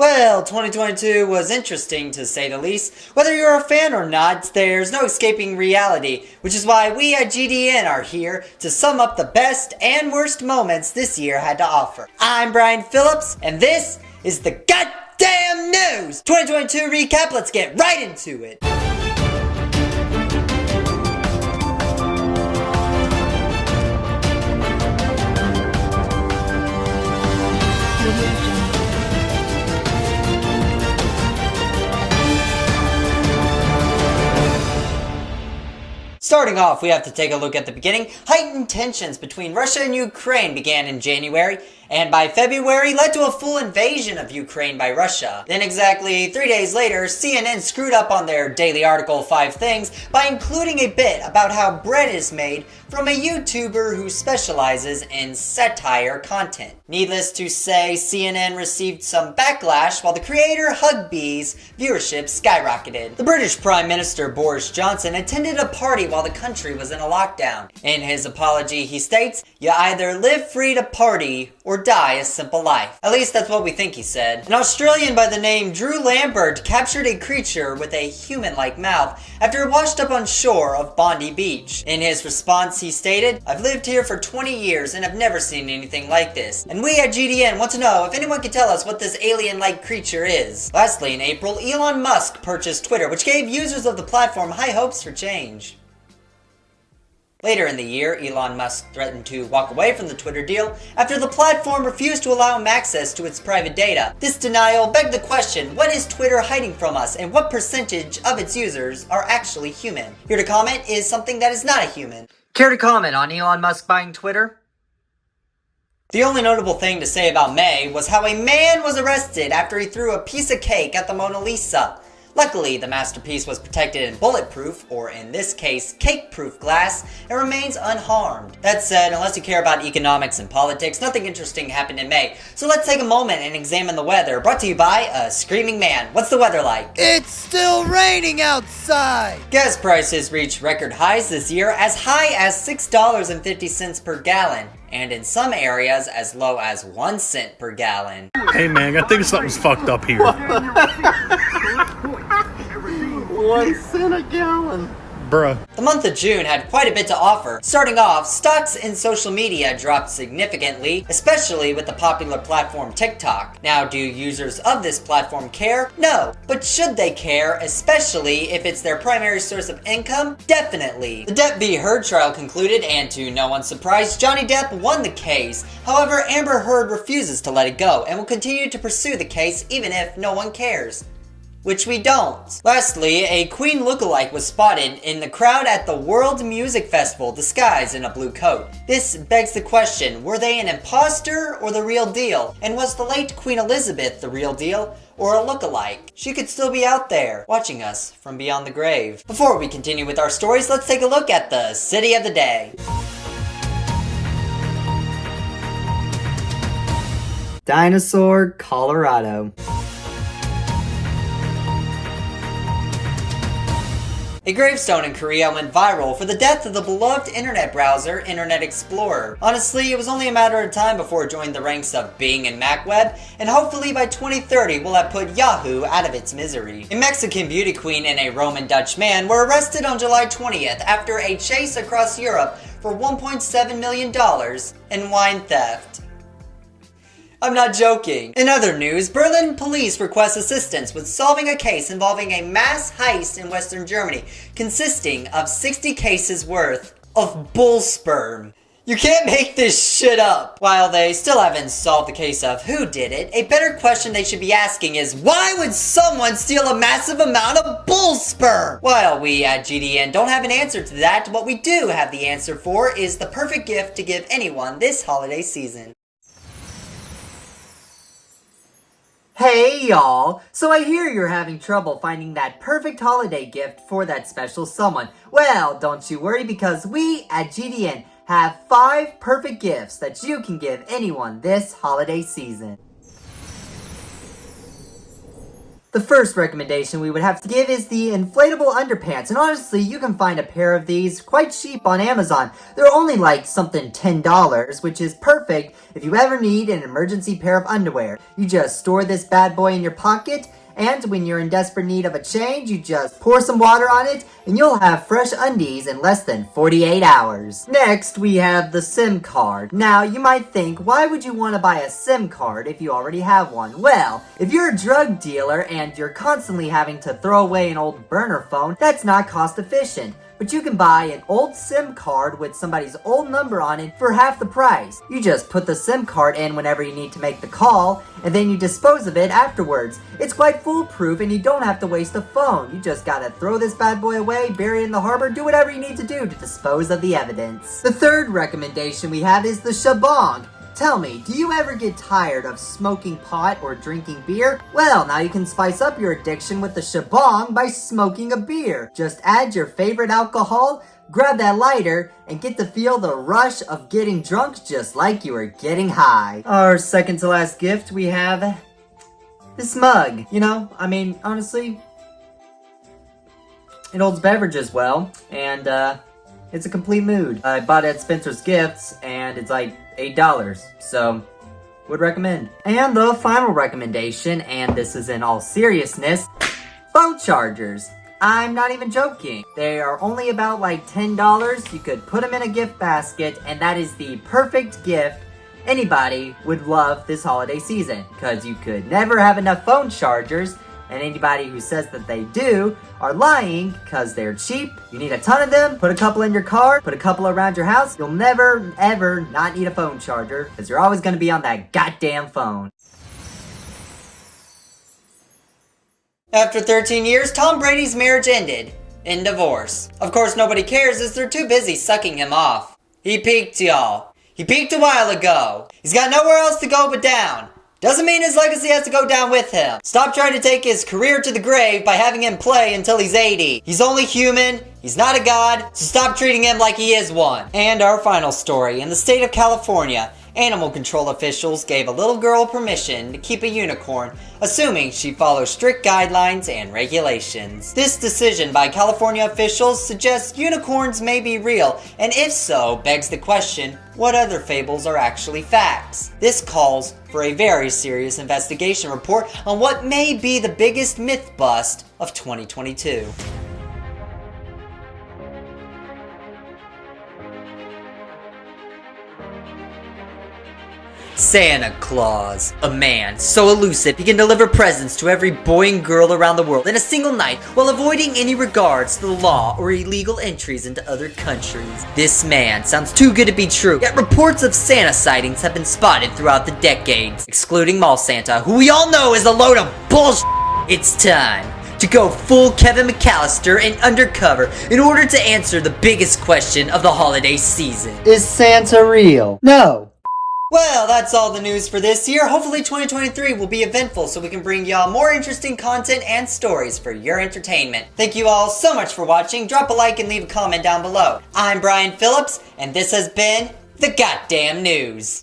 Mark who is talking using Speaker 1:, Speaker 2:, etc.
Speaker 1: Well, 2022 was interesting to say the least. Whether you're a fan or not, there's no escaping reality, which is why we at GDN are here to sum up the best and worst moments this year had to offer. I'm Brian Phillips, and this is the goddamn news! 2022 recap, let's get right into it! Starting off, we have to take a look at the beginning. Heightened tensions between Russia and Ukraine began in January, and by February led to a full invasion of Ukraine by Russia. Then exactly 3 days later, CNN screwed up on their daily article 5 Things by including a bit about how bread is made from a YouTuber who specializes in satire content. Needless to say, CNN received some backlash while the creator Hugbee's viewership skyrocketed. The British Prime Minister Boris Johnson attended a party while the country was in a lockdown. In his apology, he states, "You either live free to party or die a simple life." At least that's what we think he said. An Australian by the name Drew Lambert captured a creature with a human-like mouth after it washed up on shore of Bondi Beach. In his response, he stated, "I've lived here for 20 years and have never seen anything like this. And we at GDN want to know if anyone can tell us what this alien-like creature is." Lastly, in April, Elon Musk purchased Twitter, which gave users of the platform high hopes for change. Later in the year, Elon Musk threatened to walk away from the Twitter deal after the platform refused to allow him access to its private data. This denial begged the question, what is Twitter hiding from us, and what percentage of its users are actually human? Here to comment is something that is not a human. Care to comment on Elon Musk buying Twitter? The only notable thing to say about May was how a man was arrested after he threw a piece of cake at the Mona Lisa. Luckily, the masterpiece was protected in bulletproof, or in this case, cake-proof glass, and remains unharmed. That said, unless you care about economics and politics, nothing interesting happened in May. So let's take a moment and examine the weather, brought to you by a screaming man. What's the weather like?
Speaker 2: It's still raining outside!
Speaker 1: Gas prices reached record highs this year, as high as $6.50 per gallon, and in some areas as low as 1 cent per gallon.
Speaker 3: Hey man, I think something's fucked up here.
Speaker 2: 1 cent a gallon.
Speaker 3: Bruh.
Speaker 1: The month of June had quite a bit to offer. Starting off, stocks in social media dropped significantly, especially with the popular platform TikTok. Now, do users of this platform care? No. But should they care, especially if it's their primary source of income? Definitely. The Depp v. Heard trial concluded, and to no one's surprise, Johnny Depp won the case. However, Amber Heard refuses to let it go and will continue to pursue the case even if no one cares. Which we don't. Lastly, a Queen lookalike was spotted in the crowd at the World Music Festival disguised in a blue coat. This begs the question, were they an imposter or the real deal? And was the late Queen Elizabeth the real deal or a lookalike? She could still be out there, watching us from beyond the grave. Before we continue with our stories, let's take a look at the city of the day. Dinosaur, Colorado. A gravestone in Korea went viral for the death of the beloved internet browser, Internet Explorer. Honestly, it was only a matter of time before it joined the ranks of Bing and MacWeb, and hopefully by 2030 we'll have put Yahoo out of its misery. A Mexican beauty queen and a Roman Dutch man were arrested on July 20th after a chase across Europe for $1.7 million in wine theft. I'm not joking. In other news, Berlin police request assistance with solving a case involving a mass heist in Western Germany, consisting of 60 cases worth of bull sperm. You can't make this shit up. While they still haven't solved the case of who did it, a better question they should be asking is, why would someone steal a massive amount of bull sperm? While we at GDN don't have an answer to that, what we do have the answer for is the perfect gift to give anyone this holiday season. Hey y'all! So I hear you're having trouble finding that perfect holiday gift for that special someone. Well, don't you worry, because we at GDN have 5 perfect gifts that you can give anyone this holiday season. The first recommendation we would have to give is the inflatable underpants, and honestly, you can find a pair of these quite cheap on Amazon. They're only like something $10, which is perfect if you ever need an emergency pair of underwear. You just store this bad boy in your pocket, and when you're in desperate need of a change, you just pour some water on it, and you'll have fresh undies in less than 48 hours. Next, we have the SIM card. Now, you might think, why would you want to buy a SIM card if you already have one? Well, if you're a drug dealer and you're constantly having to throw away an old burner phone, that's not cost efficient. But you can buy an old SIM card with somebody's old number on it for half the price. You just put the SIM card in whenever you need to make the call, and then you dispose of it afterwards. It's quite foolproof and you don't have to waste a phone. You just gotta throw this bad boy away, bury it in the harbor, do whatever you need to do to dispose of the evidence. The third recommendation we have is the shabong. Tell me, do you ever get tired of smoking pot or drinking beer? Well, now you can spice up your addiction with the shabong by smoking a beer. Just add your favorite alcohol, grab that lighter, and get to feel the rush of getting drunk just like you are getting high. Our second to last gift, we have this mug. You know, I mean, honestly, it holds beverages well, and it's a complete mood. I bought it at Spencer's Gifts, and it's like $8, so would recommend. And the final recommendation, and this is in all seriousness, phone chargers. I'm not even joking. They are only about like $10. You could put them in a gift basket, and that is the perfect gift anybody would love this holiday season, because you could never have enough phone chargers, and anybody who says that they do are lying because they're cheap. You need a ton of them, put a couple in your car, put a couple around your house. You'll never, ever not need a phone charger because you're always going to be on that goddamn phone. After 13 years, Tom Brady's marriage ended in divorce. Of course, nobody cares as they're too busy sucking him off. He peaked, y'all. He peaked a while ago. He's got nowhere else to go but down. Doesn't mean his legacy has to go down with him. Stop trying to take his career to the grave by having him play until he's 80. He's only human, he's not a god, so stop treating him like he is one. And our final story. In the state of California, animal control officials gave a little girl permission to keep a unicorn, assuming she follows strict guidelines and regulations. This decision by California officials suggests unicorns may be real, and if so, begs the question, what other fables are actually facts? This calls for a very serious investigation report on what may be the biggest myth bust of 2022. Santa Claus, a man so elusive he can deliver presents to every boy and girl around the world in a single night while avoiding any regards to the law or illegal entries into other countries. This man sounds too good to be true, yet reports of Santa sightings have been spotted throughout the decades, excluding Mall Santa, who we all know is a load of bullshit. It's time to go full Kevin McAllister and undercover in order to answer the biggest question of the holiday season.
Speaker 2: Is Santa real? No.
Speaker 1: Well, that's all the news for this year. Hopefully 2023 will be eventful so we can bring y'all more interesting content and stories for your entertainment. Thank you all so much for watching. Drop a like and leave a comment down below. I'm Brian Phillips, and this has been The Goddamn News.